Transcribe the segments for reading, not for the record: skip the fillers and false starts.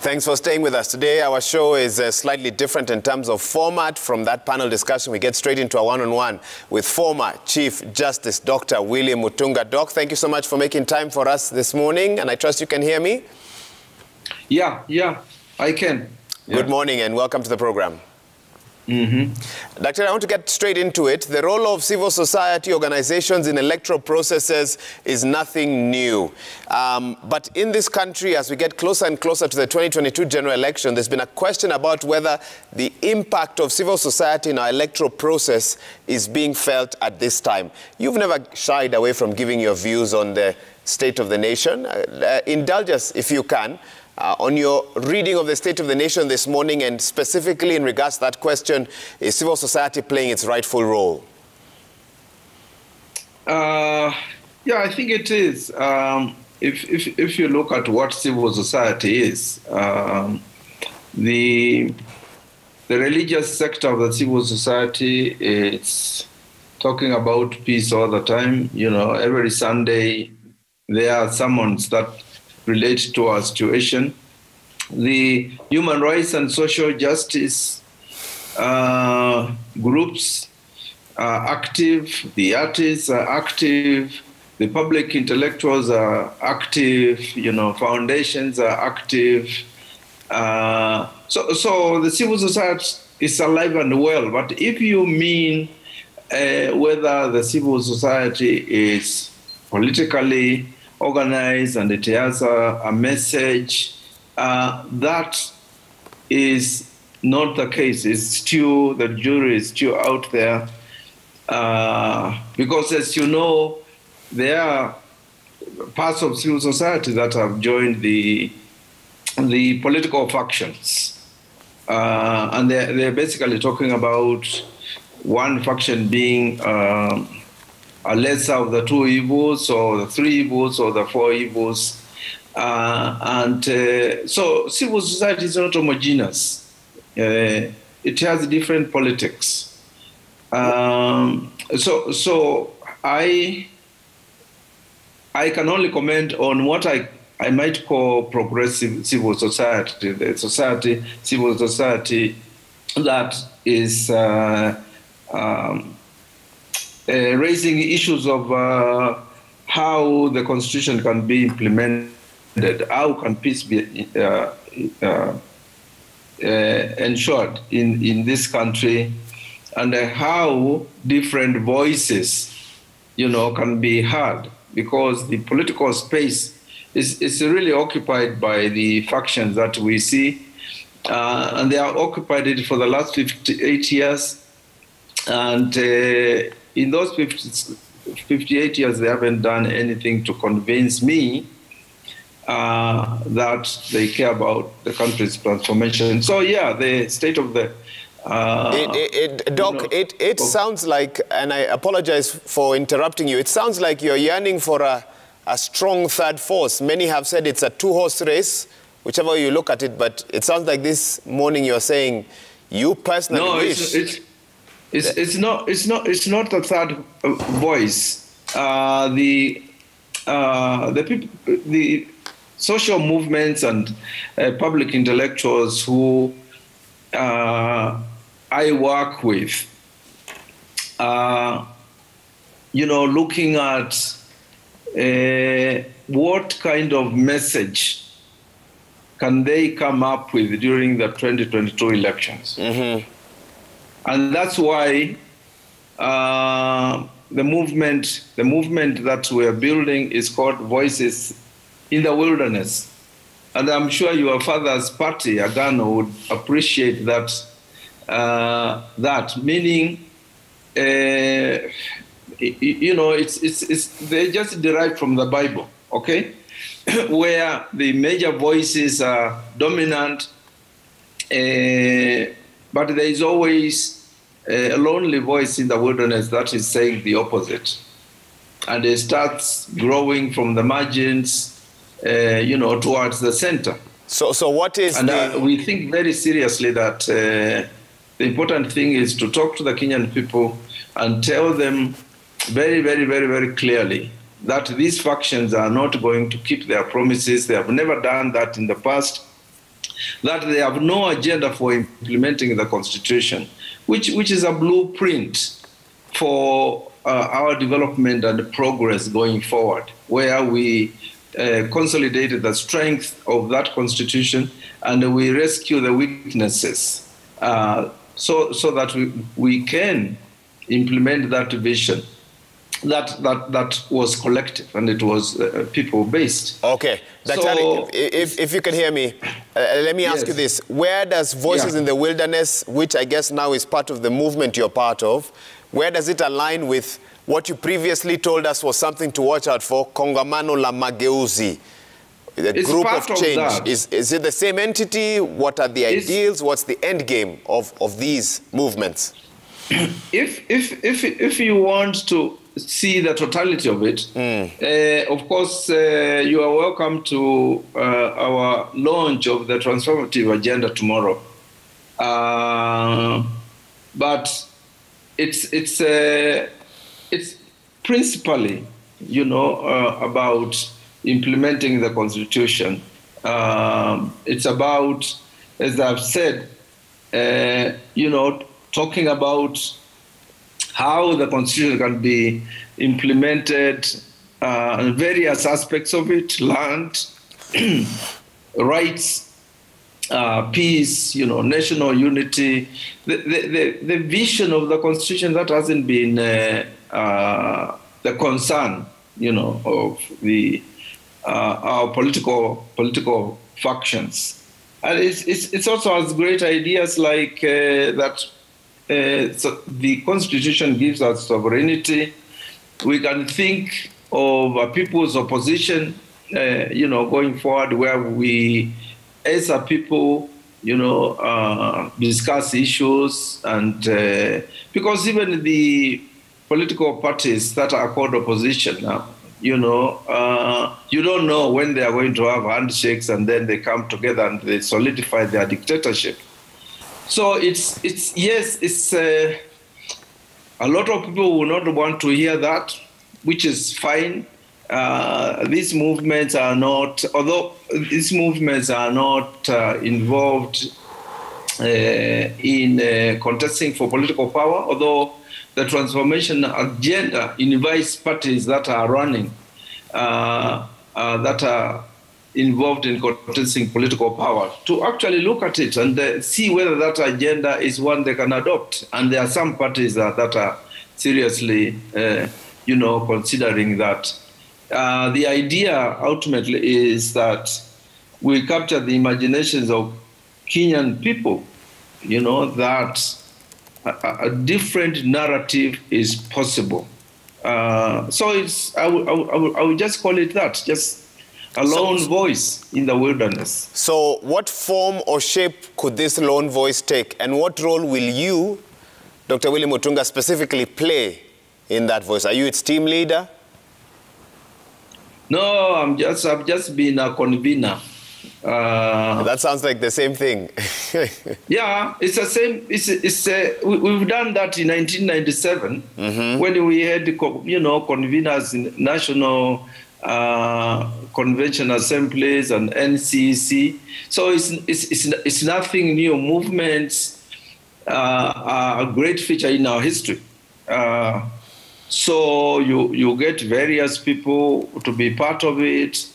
Thanks for staying with us. Today, our show is slightly different in terms of format. From that panel discussion, we get straight into a one-on-one with former Chief Justice Dr. Willy Mutunga. Doc, thank you so much for making time for us this morning, and I trust you can hear me? Yeah, I can. Good morning and welcome to the program. Doctor, I want to get straight into it. The role of civil society organizations in electoral processes is nothing new. But in this country, as we get closer and closer to the 2022 general election, there's been a question about whether the impact of civil society in our electoral process is being felt at this time. You've never shied away from giving your views on the state of the nation. Indulge us, if you can, on your reading of the State of the Nation this morning, and specifically in regards to that question, is civil society playing its rightful role? Yeah, I think it is. If you look at what civil society is, the religious sector of the civil society, it's talking about peace all the time. You know, every Sunday there are sermons that relate to our situation. The human rights and social justice groups are active, the artists are active, the public intellectuals are active, you know, foundations are active. So the civil society is alive and well. But if you mean whether the civil society is politically organized and it has a message, that is not the case. It's still, the jury is still out there, because, as you know, there are parts of civil society that have joined the political factions, and they're basically talking about one faction being a lesser of the two evils, or the three evils, or the four evils. So civil society is not homogeneous. It has different politics. So I can only comment on what I might call progressive civil society, the civil society that is raising issues of how the Constitution can be implemented, how can peace be ensured in this country, and how different voices, you know, can be heard, because the political space is really occupied by the factions that we see, and they are occupied it for the last 58 years, and in those 58 years, they haven't done anything to convince me that they care about the country's transformation. So, yeah, the state of the... Doc, it sounds like, and I apologize for interrupting you, it sounds like you're yearning for a strong third force. Many have said it's a two-horse race, whichever way you look at it, but it sounds like this morning you're saying you personally wish... It's not a third voice. The social movements and public intellectuals who I work with, you know, looking at what kind of message can they come up with during the 2022 elections. And that's why the movement that we are building is called Voices in the Wilderness. And I'm sure your father's party, Agano, would appreciate that. Meaning, you know, they just derived from the Bible, okay? Where the major voices are dominant, but there is always a lonely voice in the wilderness that is saying the opposite. And it starts growing from the margins, you know, towards the center. So what is we think very seriously that the important thing is to talk to the Kenyan people and tell them very, very, very, very clearly that these factions are not going to keep their promises. They have never done that in the past. that they have no agenda for implementing the Constitution, which is a blueprint for our development and progress going forward, where we consolidated the strength of that Constitution and we rescue the weaknesses so that we can implement that vision that was collective and it was people-based. Okay. So, if you can hear me, let me ask you this. Where does Voices in the Wilderness, which I guess now is part of the movement you're part of, where does it align with what you previously told us was something to watch out for, Kongamano la Mageuzi, the group of change? Is it the same entity? What are the ideals? What's the end game of these movements? If you want to see the totality of it, of course, you are welcome to our launch of the transformative agenda tomorrow. But it's principally, about implementing the Constitution. It's about, as I've said, talking about how the Constitution can be implemented, various aspects of it, land, rights, peace, national unity, the vision of the Constitution that hasn't been the concern, of the our political factions. And it's also has great ideas like that. So the Constitution gives us sovereignty. We can think of a people's opposition, going forward, where we, as a people, discuss issues, and because even the political parties that are called opposition now, you don't know when they are going to have handshakes and then they come together and they solidify their dictatorship. So it's a lot of people will not want to hear that, which is fine. These movements are not, involved in contesting for political power, although the transformation agenda invites parties that are running, that are involved in contesting political power, to actually look at it and see whether that agenda is one they can adopt. And there are some parties that are seriously, considering that. The idea ultimately is that we capture the imaginations of Kenyan people, that a different narrative is possible. So I would just call it that, just a lone voice in the wilderness. So what form or shape could this lone voice take, and what role will you, Dr. Willy Mutunga, specifically play in that voice? Are you its team leader? No, I've just been a convener. That sounds like the same thing. Yeah, it's the same. We've done that in 1997 when we had, conveners in national convention assemblies and NCC. So it's nothing new. Movements are a great feature in our history. So you get various people to be part of it,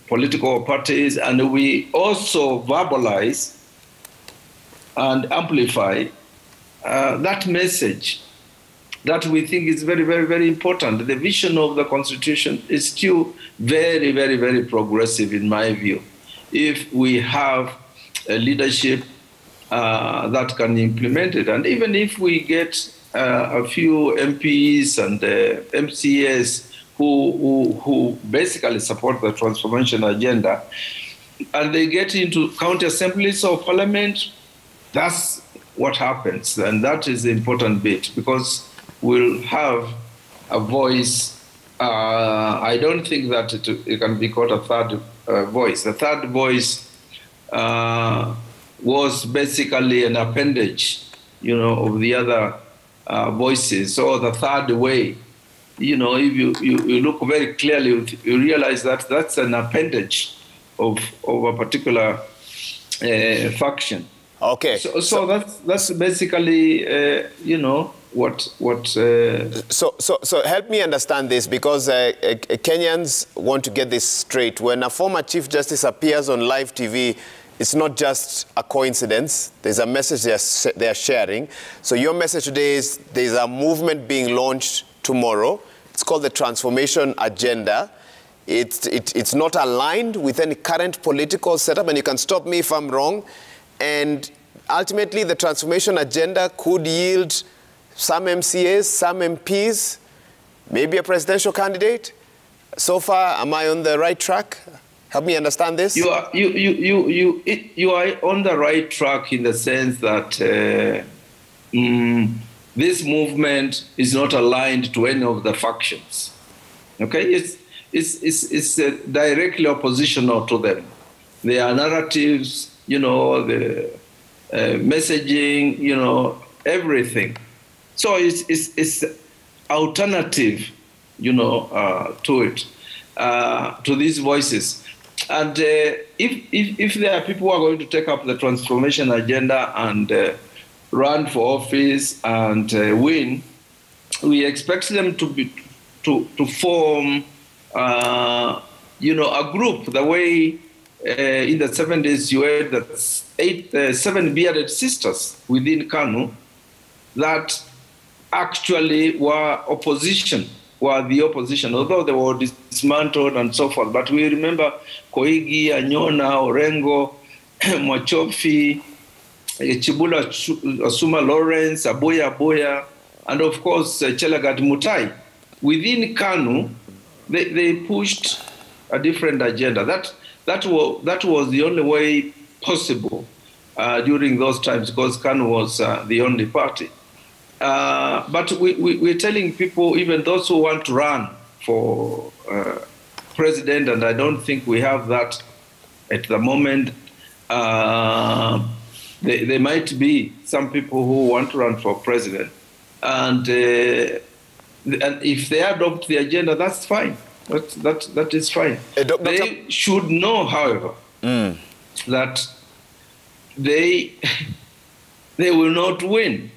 political parties, and we also verbalize and amplify that message that we think is very, very, very important. The vision of the Constitution is still very, very, very progressive in my view. If we have a leadership that can implement it, and even if we get a few MPs and MCAs who basically support the transformation agenda, and they get into county assemblies or parliament, that's what happens. And that is the important bit, because we'll have a voice. I don't think that it can be called a third voice. The third voice was basically an appendage, of the other voices, or the third way. If you look very clearly, you realize that that's an appendage of a particular faction. Okay. So that's basically, you know, what. So help me understand this, because Kenyans want to get this straight. When a former Chief Justice appears on live TV, it's not just a coincidence. There's a message they are sharing. So your message today is there's a movement being launched tomorrow. It's called the Transformation Agenda. It's not aligned with any current political setup, and you can stop me if I'm wrong. And ultimately, the Transformation Agenda could yield some MCAs, some MPs, maybe a presidential candidate. So far, am I on the right track? Help me understand this. You are on the right track in the sense that this movement is not aligned to any of the factions. Okay, it's directly oppositional to them. Their narratives, you know, the messaging, you know, everything. So it's alternative, you know, to it, to these voices. And if there are people who are going to take up the transformation agenda and run for office and win, we expect them to form, you know, a group. The way in the 70s you had the 7 bearded sisters within KANU that actually were the opposition, although they were dismantled and so forth. But we remember Koigi, Anyona, Orengo, Mwachofi, Chibula Asuma Lawrence, Aboya, and of course Chelagat Mutai. Within KANU, they pushed a different agenda. That was the only way possible during those times, because KANU was the only party. But we're telling people, even those who want to run for president, and I don't think we have that at the moment, there might be some people who want to run for president. And if they adopt the agenda, that's fine. That is fine. They should know, however, that they will not win.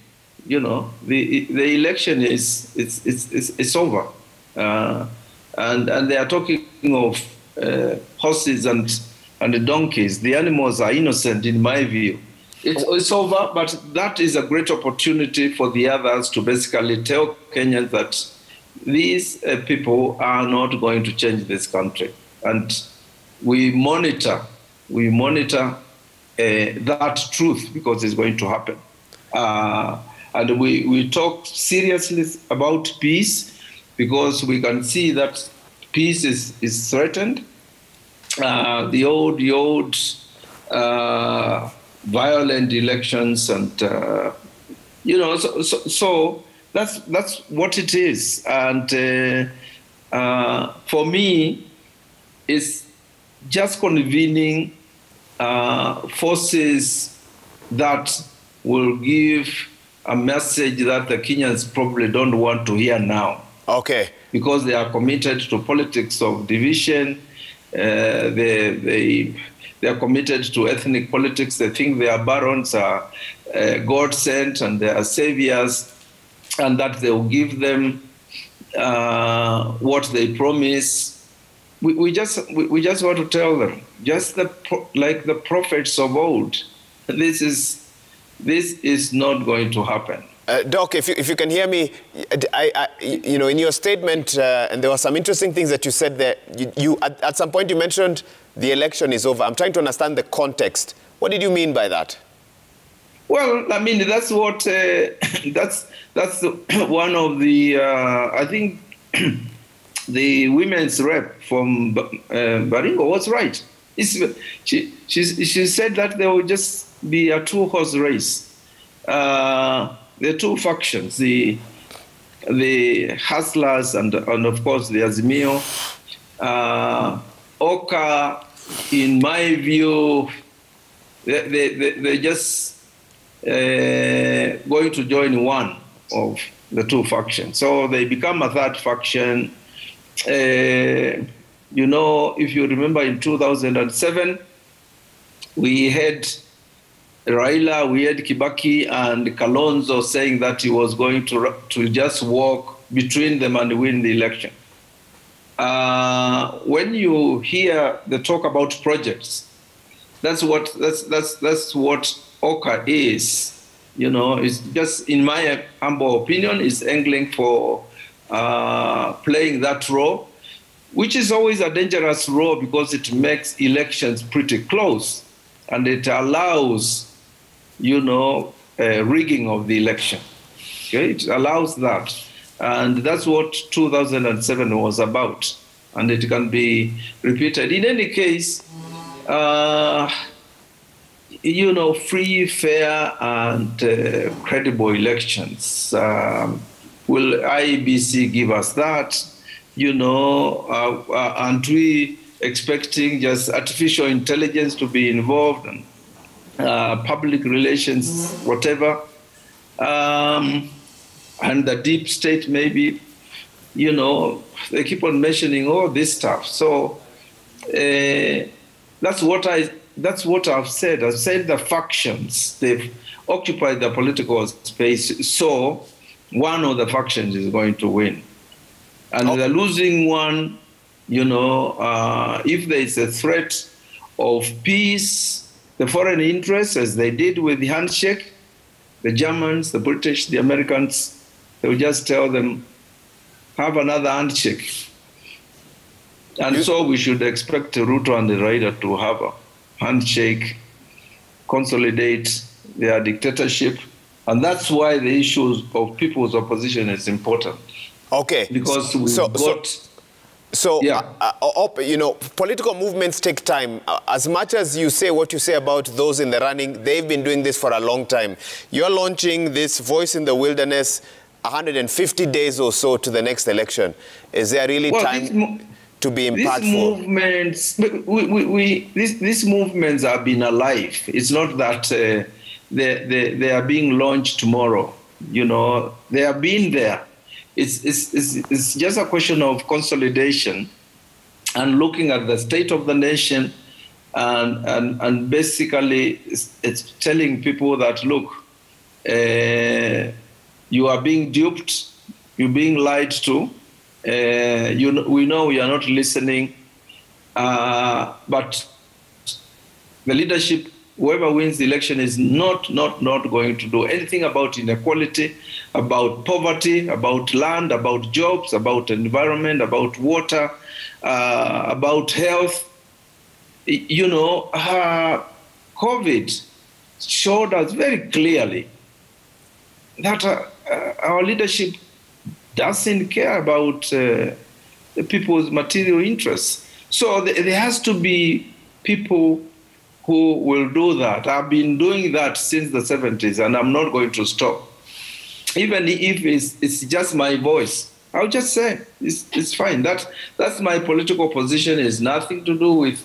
You know, the election is over, and they are talking of horses and donkeys. The animals are innocent, in my view. It's over, but that is a great opportunity for the others to basically tell Kenyans that these people are not going to change this country, and we monitor that truth, because it's going to happen. And we talk seriously about peace, because we can see that peace is threatened. The old violent elections, and you know, so that's what it is. And for me, it's just convening forces that will give a message that the Kenyans probably don't want to hear now. Okay. Because they are committed to politics of division. They are committed to ethnic politics. They think their barons are God sent and they are saviors, and that they will give them what they promise. We just want to tell them, just like the prophets of old, this is not going to happen. Doc, if you can hear me, you know, in your statement, and there were some interesting things that you said there. You at some point you mentioned the election is over. I'm trying to understand the context. What did you mean by that? Well, I mean, that's what that's one of the I think the women's rep from Baringo was right. She said that there will just be a two-horse race. The two factions, the hustlers and of course the Azimio. Oka, in my view, they just going to join one of the two factions. So they become a third faction. You know, if you remember in 2007, We had Raila, we had Kibaki and Kalonzo saying that he was going to just walk between them and win the election. When you hear the talk about projects, that's what OCA is. You know, it's just, in my humble opinion, is angling for playing that role, which is always a dangerous role because it makes elections pretty close and it allows, you know, rigging of the election. Okay, it allows that. And that's what 2007 was about. And it can be repeated. In any case, you know, free, fair, and credible elections. Will IEBC give us that? You know, aren't we expecting just artificial intelligence to be involved and public relations, whatever? And the deep state maybe, you know, they keep on mentioning all this stuff. So that's what I've said. I've said the factions, they've occupied the political space, so one of the factions is going to win. And the losing one, you know, if there is a threat of peace, the foreign interests, as they did with the handshake, the Germans, the British, the Americans, they will just tell them, have another handshake. And so we should expect Ruto and the Raila to have a handshake, consolidate their dictatorship. And that's why the issues of people's opposition is important. Okay. Because you know, political movements take time. As much as you say what you say about those in the running, they've been doing this for a long time. You're launching this Voice in the Wilderness 150 days or so to the next election. Is there really time to be impactful? These movements have been alive. It's not that they are being launched tomorrow. You know, they have been there. It's just a question of consolidation and looking at the state of the nation and basically it's telling people that, look, you are being duped, you're being lied to, we know we are not listening, but the leadership, whoever wins the election, is not going to do anything about inequality, about poverty, about land, about jobs, about environment, about water, about health. You know, COVID showed us very clearly that our leadership doesn't care about the people's material interests. So there has to be people who will do that. I've been doing that since the 70s, and I'm not going to stop. Even if it's just my voice, I'll just say it's fine. That's my political position. It's nothing to do with,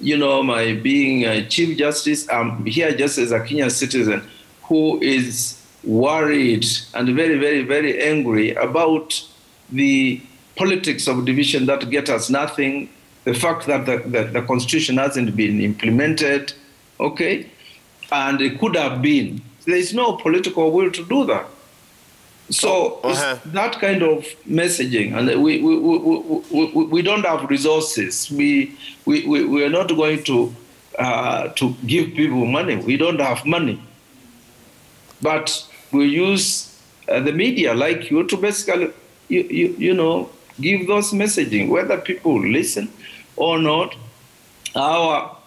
you know, my being a Chief Justice. I'm here just as a Kenyan citizen who is worried and very, very, very angry about the politics of division that get us nothing. The fact that the Constitution hasn't been implemented, okay? And it could have been. There is no political will to do that. So that kind of messaging, and we don't have resources. We are not going to give people money. We don't have money. But we use the media like you to basically, you know, give those messaging, whether people listen or not. Our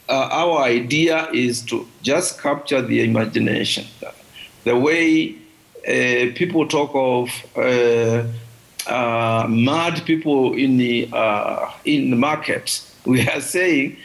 idea is to just capture the imagination. The way people talk of mad people in the market, we are saying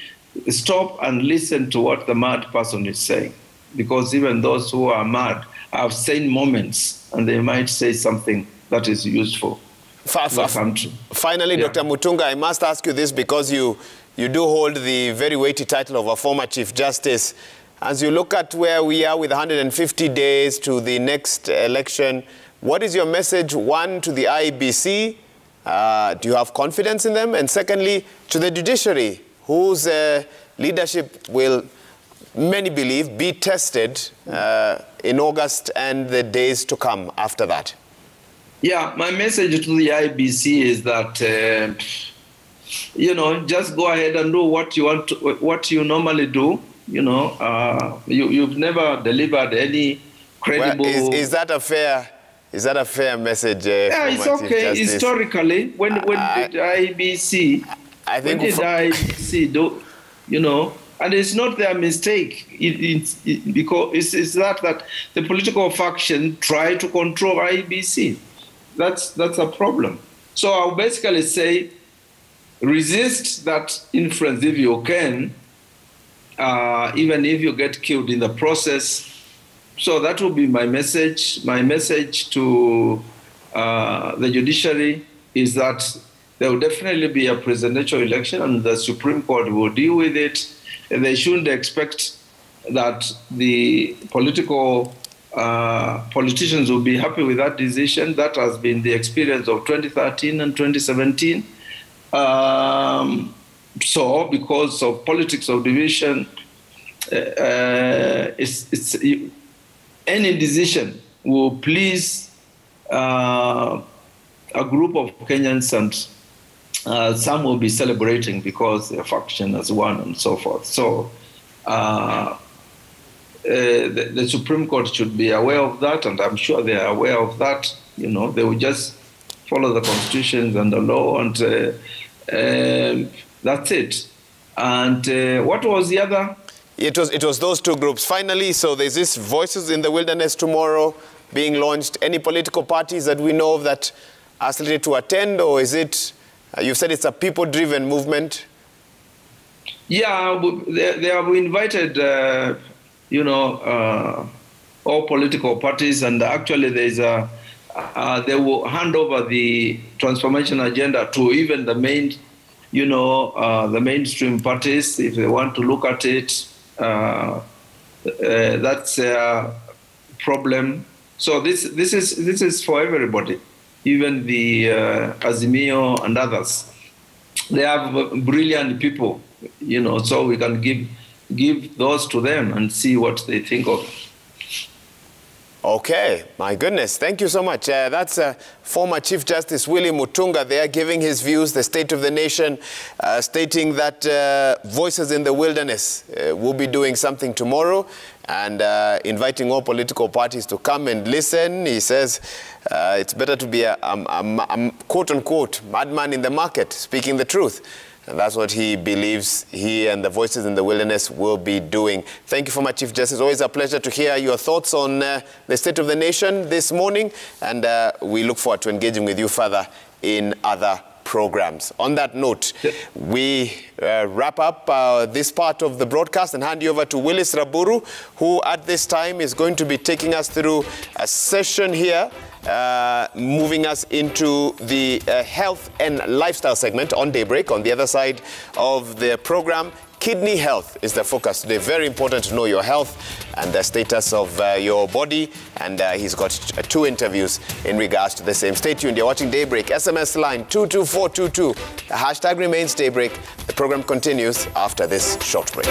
stop and listen to what the mad person is saying, because even those who are mad have sane moments and they might say something that is useful. Finally, Dr. Mutunga, I must ask you this because you do hold the very weighty title of a former Chief Justice. As you look at where we are with 150 days to the next election, what is your message, one, to the IEBC? Do you have confidence in them? And secondly, to the judiciary, whose leadership will many believe, be tested in August and the days to come after that? Yeah, my message to the IEBC is that, just go ahead and do what you want, what you normally do. You've never delivered any credible. Well, is that a fair message? Yeah, it's okay. Historically, when did IEBC? I think when did IEBC do? And it's not their mistake. Because it's that the political faction try to control IEBC. That's a problem. So I'll basically say, resist that influence if you can, even if you get killed in the process. So that will be my message. My message to the judiciary is that there will definitely be a presidential election and the Supreme Court will deal with it. And they shouldn't expect that the politicians will be happy with that decision. That has been the experience of 2013 and 2017. So because of politics of division, any decision will please a group of Kenyans, and some will be celebrating because their faction has won and so forth. So the Supreme Court should be aware of that, and I'm sure they are aware of that. They will just follow the constitutions and the law, and that's it. And what was the other? It was those two groups. Finally, so there's this Voices in the Wilderness tomorrow being launched. Any political parties that we know of that are slated to attend, or is it, you said it's a people-driven movement? Yeah, they have invited, all political parties, and actually there's they will hand over the transformation agenda to even the main, the mainstream parties if they want to look at it. That's a problem. So this is for everybody, even the Azimio and others. They have brilliant people, so we can give those to them and see what they think of it. Okay, my goodness, thank you so much. That's former Chief Justice Willy Mutunga there giving his views, the state of the nation, stating that Voices in the Wilderness will be doing something tomorrow, and inviting all political parties to come and listen. He says it's better to be a quote-unquote madman in the market, speaking the truth. And that's what he believes he and the Voices in the Wilderness will be doing. Thank you for my Chief Justice. Always a pleasure to hear your thoughts on the state of the nation this morning. And we look forward to engaging with you further in other programs. On that note, we wrap up this part of the broadcast and hand you over to Willy Raburu, who at this time is going to be taking us through a session here, moving us into the health and lifestyle segment on Daybreak. On the other side of the program, kidney health is the focus today. Very important to know your health and the status of your body. And he's got 2 interviews in regards to the same. Stay tuned. You're watching Daybreak. SMS line 22422. The hashtag remains Daybreak. The program continues after this short break.